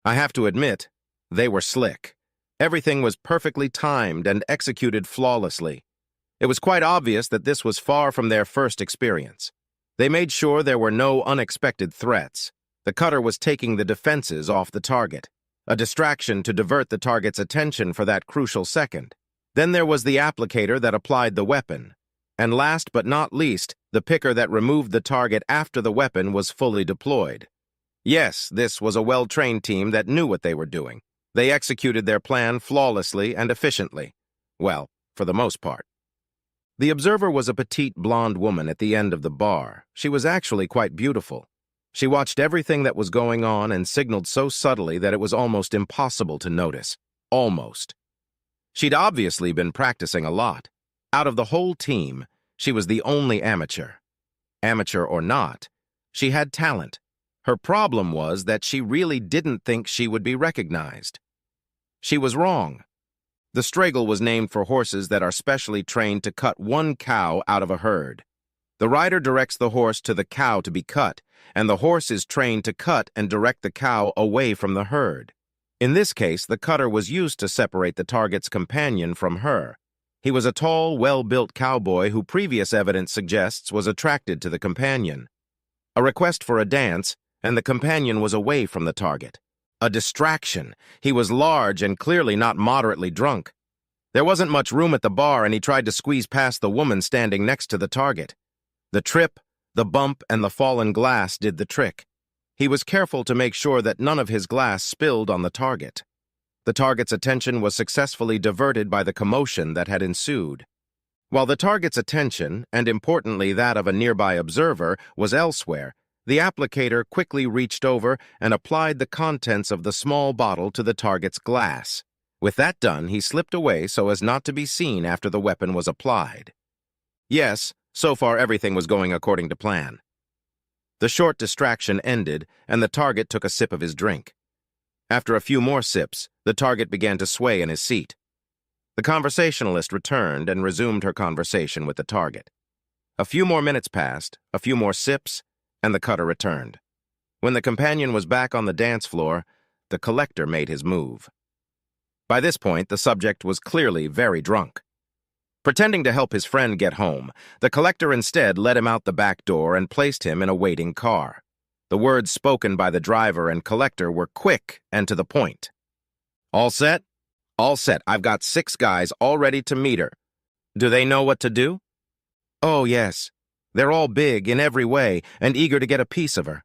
I have to admit, they were slick. Everything was perfectly timed and executed flawlessly. It was quite obvious that this was far from their first experience. They made sure there were no unexpected threats. The cutter was taking the defenses off the target, a distraction to divert the target's attention for that crucial second. Then there was the applicator that applied the weapon. And last but not least, the picker that removed the target after the weapon was fully deployed. Yes, this was a well-trained team that knew what they were doing. They executed their plan flawlessly and efficiently. Well, for the most part. The observer was a petite blonde woman at the end of the bar. She was actually quite beautiful. She watched everything that was going on and signaled so subtly that it was almost impossible to notice. Almost. She'd obviously been practicing a lot. Out of the whole team, she was the only amateur. Amateur or not, she had talent. Her problem was that she really didn't think she would be recognized. She was wrong. The straggle was named for horses that are specially trained to cut one cow out of a herd. The rider directs the horse to the cow to be cut, and the horse is trained to cut and direct the cow away from the herd. In this case, the cutter was used to separate the target's companion from her. He was a tall, well-built cowboy who previous evidence suggests was attracted to the companion. A request for a dance, and the companion was away from the target. A distraction. He was large and clearly not moderately drunk. There wasn't much room at the bar, and he tried to squeeze past the woman standing next to the target. The trip, the bump, and the fallen glass did the trick. He was careful to make sure that none of his glass spilled on the target. The target's attention was successfully diverted by the commotion that had ensued. While the target's attention, and importantly that of a nearby observer, was elsewhere, the applicator quickly reached over and applied the contents of the small bottle to the target's glass. With that done, he slipped away so as not to be seen after the weapon was applied. Yes, so far everything was going according to plan. The short distraction ended, and the target took a sip of his drink. After a few more sips, the target began to sway in his seat. The conversationalist returned and resumed her conversation with the target. A few more minutes passed, a few more sips, and the cutter returned. When the companion was back on the dance floor, the collector made his move. By this point, the subject was clearly very drunk. Pretending to help his friend get home, the collector instead led him out the back door and placed him in a waiting car. The words spoken by the driver and collector were quick and to the point. "All set?" "All set. I've got 6 guys all ready to meet her. Do they know what to do?" "Oh, yes. They're all big in every way and eager to get a piece of her.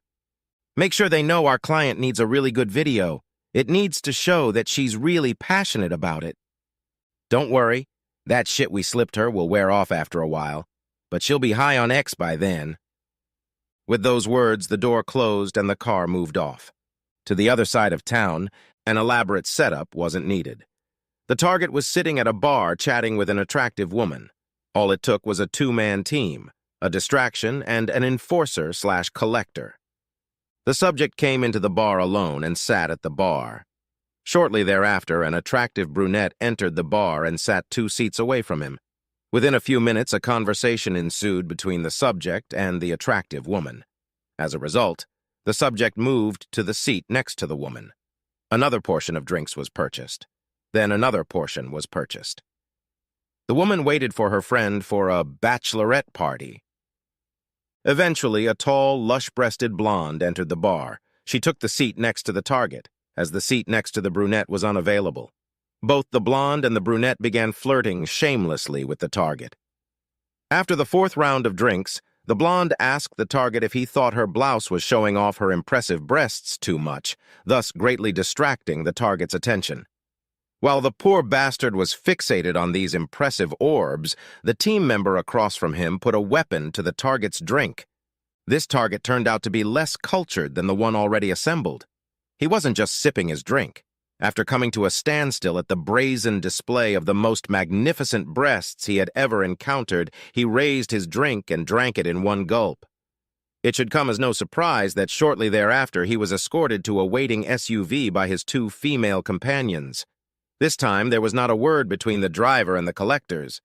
Make sure they know our client needs a really good video. It needs to show that she's really passionate about it. Don't worry. That shit we slipped her will wear off after a while, but she'll be high on X by then." With those words, the door closed and the car moved off. To the other side of town, an elaborate setup wasn't needed. The target was sitting at a bar chatting with an attractive woman. All it took was a 2-man team, a distraction, and an enforcer/collector. The subject came into the bar alone and sat at the bar. Shortly thereafter, an attractive brunette entered the bar and sat 2 seats away from him. Within a few minutes, a conversation ensued between the subject and the attractive woman. As a result, the subject moved to the seat next to the woman. Another portion of drinks was purchased. Then another portion was purchased. The woman waited for her friend for a bachelorette party. Eventually, a tall, lush-breasted blonde entered the bar. She took the seat next to the target, as the seat next to the brunette was unavailable. Both the blonde and the brunette began flirting shamelessly with the target. After the 4th round of drinks, the blonde asked the target if he thought her blouse was showing off her impressive breasts too much, thus greatly distracting the target's attention. While the poor bastard was fixated on these impressive orbs, the team member across from him put a weapon to the target's drink. This target turned out to be less cultured than the one already assembled. He wasn't just sipping his drink. After coming to a standstill at the brazen display of the most magnificent breasts he had ever encountered, he raised his drink and drank it in one gulp. It should come as no surprise that shortly thereafter he was escorted to a waiting SUV by his 2 female companions. This time, there was not a word between the driver and the collectors.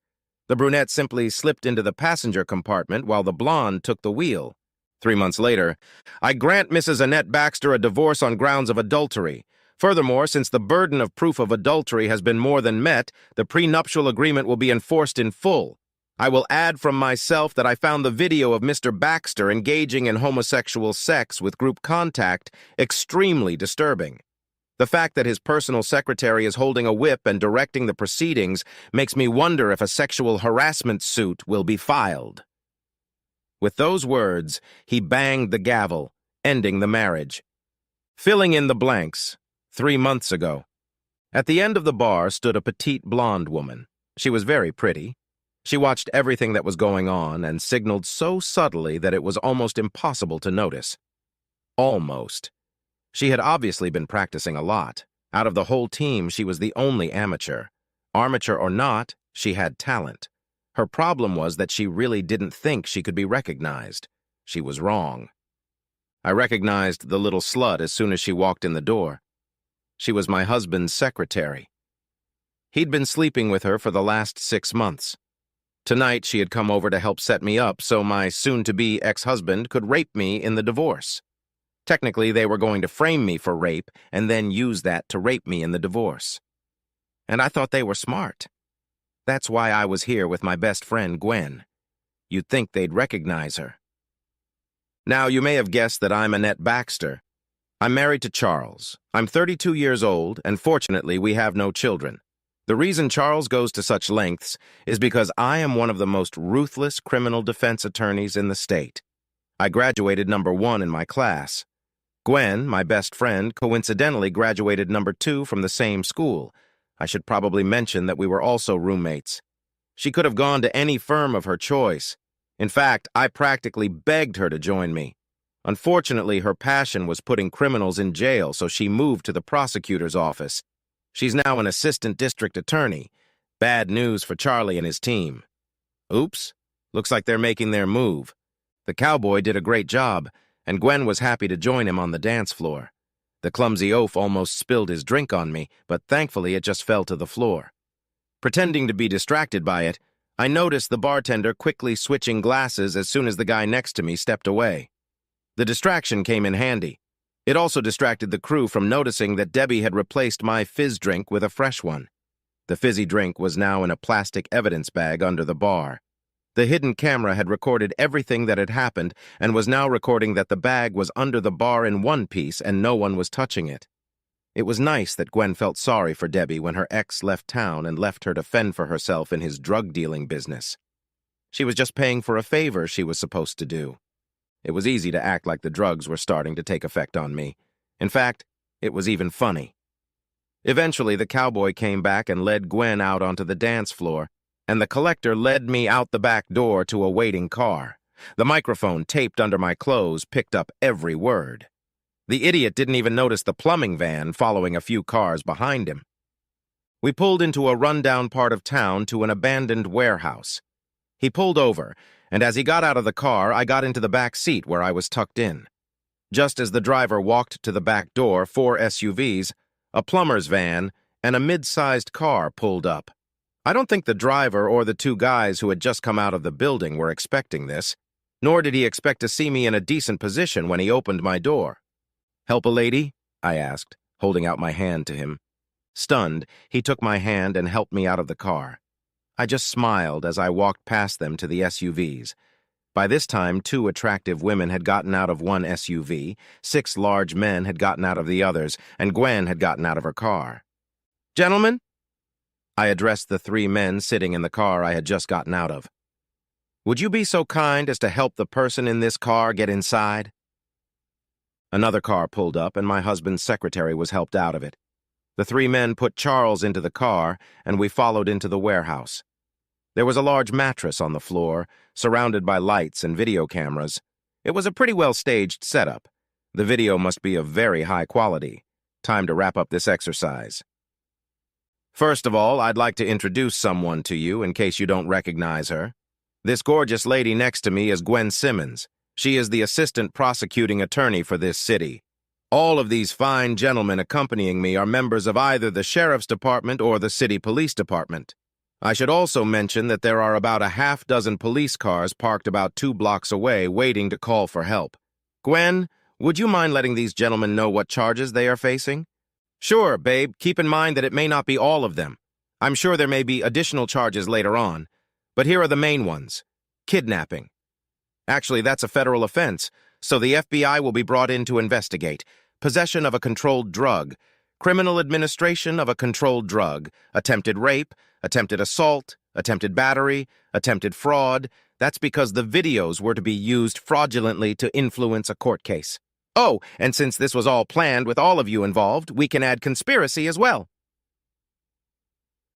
The brunette simply slipped into the passenger compartment while the blonde took the wheel. 3 months later, "I grant Mrs. Annette Baxter a divorce on grounds of adultery. Furthermore, since the burden of proof of adultery has been more than met, the prenuptial agreement will be enforced in full. I will add from myself that I found the video of Mr. Baxter engaging in homosexual sex with group contact extremely disturbing. The fact that his personal secretary is holding a whip and directing the proceedings makes me wonder if a sexual harassment suit will be filed. With those words, he banged the gavel, ending the marriage. Filling in the blanks, 3 months ago. At the end of the bar stood a petite blonde woman. She was very pretty. She watched everything that was going on and signaled so subtly that it was almost impossible to notice. Almost. She had obviously been practicing a lot. Out of the whole team, she was the only amateur. Armature or not, she had talent. Her problem was that she really didn't think she could be recognized. She was wrong. I recognized the little slut as soon as she walked in the door. She was my husband's secretary. He'd been sleeping with her for the last 6 months. Tonight, she had come over to help set me up so my soon-to-be ex-husband could rape me in the divorce. Technically, they were going to frame me for rape and then use that to rape me in the divorce. And I thought they were smart. That's why I was here with my best friend, Gwen. You'd think they'd recognize her. Now, you may have guessed that I'm Annette Baxter. I'm married to Charles. I'm 32 years old, and fortunately, we have no children. The reason Charles goes to such lengths is because I am one of the most ruthless criminal defense attorneys in the state. I graduated #1 in my class. Gwen, my best friend, coincidentally graduated #2 from the same school. I should probably mention that we were also roommates. She could have gone to any firm of her choice. In fact, I practically begged her to join me. Unfortunately, her passion was putting criminals in jail, so she moved to the prosecutor's office. She's now an assistant district attorney. Bad news for Charlie and his team. Oops, looks like they're making their move. The cowboy did a great job, and Gwen was happy to join him on the dance floor. The clumsy oaf almost spilled his drink on me, but thankfully it just fell to the floor. Pretending to be distracted by it, I noticed the bartender quickly switching glasses as soon as the guy next to me stepped away. The distraction came in handy. It also distracted the crew from noticing that Debbie had replaced my fizz drink with a fresh one. The fizzy drink was now in a plastic evidence bag under the bar. The hidden camera had recorded everything that had happened and was now recording that the bag was under the bar in one piece and no one was touching it. It was nice that Gwen felt sorry for Debbie when her ex left town and left her to fend for herself in his drug-dealing business. She was just paying for a favor she was supposed to do. It was easy to act like the drugs were starting to take effect on me. In fact, it was even funny. Eventually, the cowboy came back and led Gwen out onto the dance floor, and the collector led me out the back door to a waiting car. The microphone taped under my clothes picked up every word. The idiot didn't even notice the plumbing van following a few cars behind him. We pulled into a rundown part of town to an abandoned warehouse. He pulled over, and as he got out of the car, I got into the back seat where I was tucked in. Just as the driver walked to the back door, 4 SUVs, a plumber's van, and a mid-sized car pulled up. I don't think the driver or the 2 guys who had just come out of the building were expecting this, nor did he expect to see me in a decent position when he opened my door. "Help a lady?" I asked, holding out my hand to him. Stunned, he took my hand and helped me out of the car. I just smiled as I walked past them to the SUVs. By this time, 2 attractive women had gotten out of one SUV, 6 large men had gotten out of the others, and Gwen had gotten out of her car. "Gentlemen?" I addressed the 3 men sitting in the car I had just gotten out of. "Would you be so kind as to help the person in this car get inside?" Another car pulled up, and my husband's secretary was helped out of it. The 3 men put Charles into the car, and we followed into the warehouse. There was a large mattress on the floor, surrounded by lights and video cameras. It was a pretty well-staged setup. The video must be of very high quality. Time to wrap up this exercise. First of all, I'd like to introduce someone to you in case you don't recognize her. This gorgeous lady next to me is Gwen Simmons. She is the assistant prosecuting attorney for this city. All of these fine gentlemen accompanying me are members of either the Sheriff's Department or the City Police Department. I should also mention that there are about a half-dozen police cars parked about 2 blocks away waiting to call for help. Gwen, would you mind letting these gentlemen know what charges they are facing? Sure, babe, keep in mind that it may not be all of them. I'm sure there may be additional charges later on, but here are the main ones. Kidnapping. Actually, that's a federal offense, so the FBI will be brought in to investigate. Possession of a controlled drug, criminal administration of a controlled drug, attempted rape, attempted assault, attempted battery, attempted fraud. That's because the videos were to be used fraudulently to influence a court case. Oh, and since this was all planned with all of you involved, we can add conspiracy as well.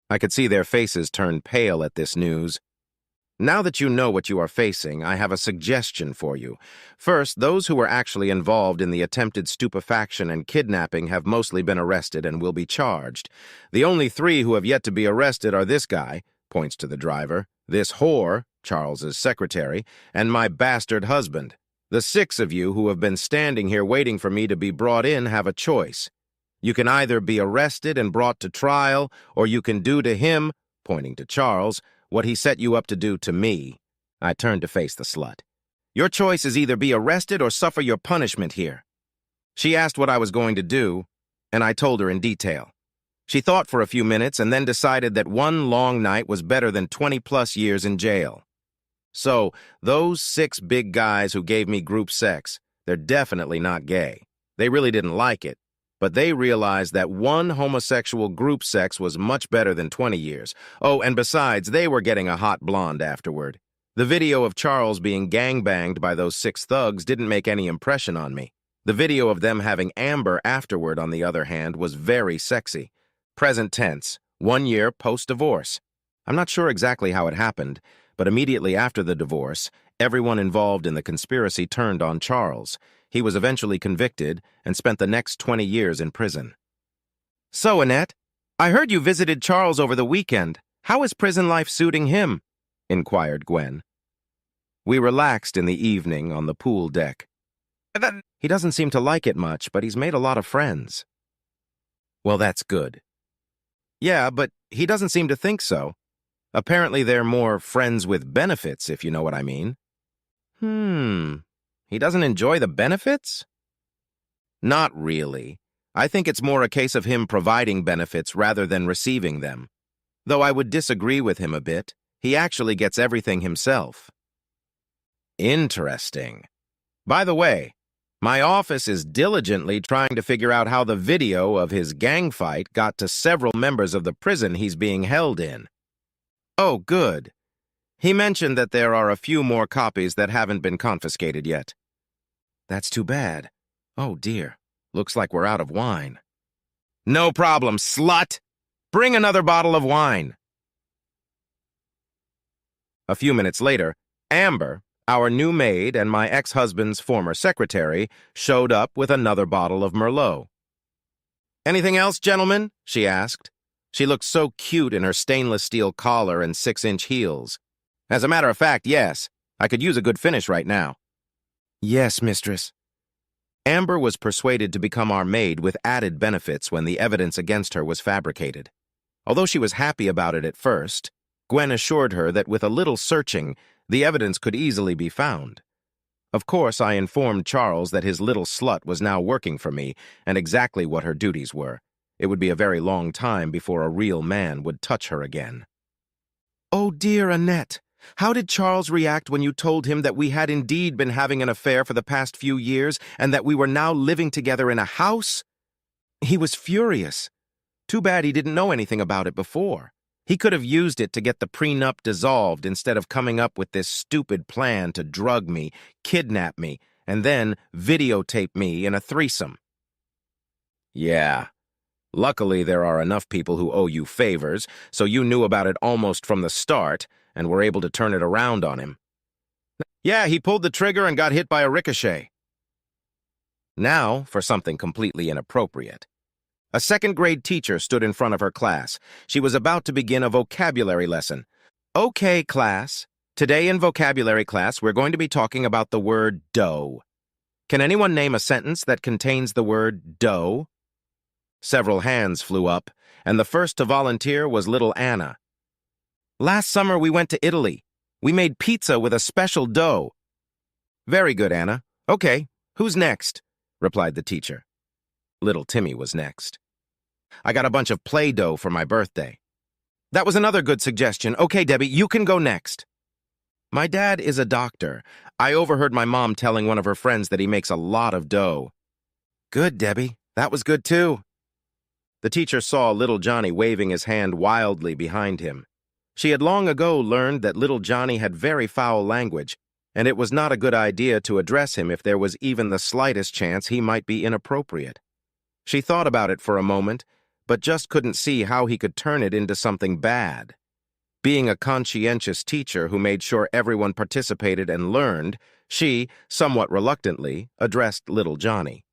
I could see their faces turn pale at this news. Now that you know what you are facing, I have a suggestion for you. First, those who were actually involved in the attempted stupefaction and kidnapping have mostly been arrested and will be charged. The only 3 who have yet to be arrested are this guy, points to the driver, this whore, Charles's secretary, and my bastard husband. The 6 of you who have been standing here waiting for me to be brought in have a choice. You can either be arrested and brought to trial, or you can do to him, pointing to Charles, what he set you up to do to me. I turned to face the slut. Your choice is either be arrested or suffer your punishment here. She asked what I was going to do, and I told her in detail. She thought for a few minutes and then decided that 1 long night was better than 20+ years in jail. So, those 6 big guys who gave me group sex, they're definitely not gay. They really didn't like it, but they realized that 1 homosexual group sex was much better than 20 years. Oh, and besides, they were getting a hot blonde afterward. The video of Charles being gangbanged by those 6 thugs didn't make any impression on me. The video of them having Amber afterward, on the other hand, was very sexy. Present tense, 1 year post-divorce. I'm not sure exactly how it happened, but immediately after the divorce, everyone involved in the conspiracy turned on Charles. He was eventually convicted and spent the next 20 years in prison. So, Annette, I heard you visited Charles over the weekend. How is prison life suiting him? Inquired Gwen. We relaxed in the evening on the pool deck. He doesn't seem to like it much, but he's made a lot of friends. Well, that's good. Yeah, but he doesn't seem to think so. Apparently they're more friends with benefits, if you know what I mean. He doesn't enjoy the benefits? Not really. I think it's more a case of him providing benefits rather than receiving them. Though I would disagree with him a bit. He actually gets everything himself. Interesting. By the way, my office is diligently trying to figure out how the video of his gang fight got to several members of the prison he's being held in. Oh, good. He mentioned that there are a few more copies that haven't been confiscated yet. That's too bad. Oh, dear. Looks like we're out of wine. No problem, slut! Bring another bottle of wine. A few minutes later, Amber, our new maid and my ex-husband's former secretary, showed up with another bottle of Merlot. Anything else, gentlemen? She asked. She looked so cute in her stainless steel collar and 6-inch heels. As a matter of fact, yes. I could use a good finish right now. Yes, mistress. Amber was persuaded to become our maid with added benefits when the evidence against her was fabricated. Although she was happy about it at first, Gwen assured her that with a little searching, the evidence could easily be found. Of course, I informed Charles that his little slut was now working for me and exactly what her duties were. It would be a very long time before a real man would touch her again. Oh, dear Annette, how did Charles react when you told him that we had indeed been having an affair for the past few years and that we were now living together in a house? He was furious. Too bad he didn't know anything about it before. He could have used it to get the prenup dissolved instead of coming up with this stupid plan to drug me, kidnap me, and then videotape me in a threesome. Yeah. Luckily, there are enough people who owe you favors, so you knew about it almost from the start and were able to turn it around on him. Yeah, he pulled the trigger and got hit by a ricochet. Now for something completely inappropriate. A second-grade teacher stood in front of her class. She was about to begin a vocabulary lesson. Okay, class. Today in vocabulary class, we're going to be talking about the word dough. Can anyone name a sentence that contains the word dough? Several hands flew up, and the first to volunteer was little Anna. Last summer we went to Italy. We made pizza with a special dough. Very good, Anna. Okay, who's next? Replied the teacher. Little Timmy was next. I got a bunch of Play-Doh for my birthday. That was another good suggestion. Okay, Debbie, you can go next. My dad is a doctor. I overheard my mom telling one of her friends that he makes a lot of dough. Good, Debbie. That was good, too. The teacher saw little Johnny waving his hand wildly behind him. She had long ago learned that little Johnny had very foul language, and it was not a good idea to address him if there was even the slightest chance he might be inappropriate. She thought about it for a moment, but just couldn't see how he could turn it into something bad. Being a conscientious teacher who made sure everyone participated and learned, she, somewhat reluctantly, addressed little Johnny.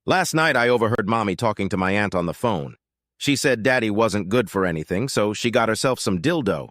Last night I overheard Mommy talking to my aunt on the phone. She said Daddy wasn't good for anything, so she got herself some dildo.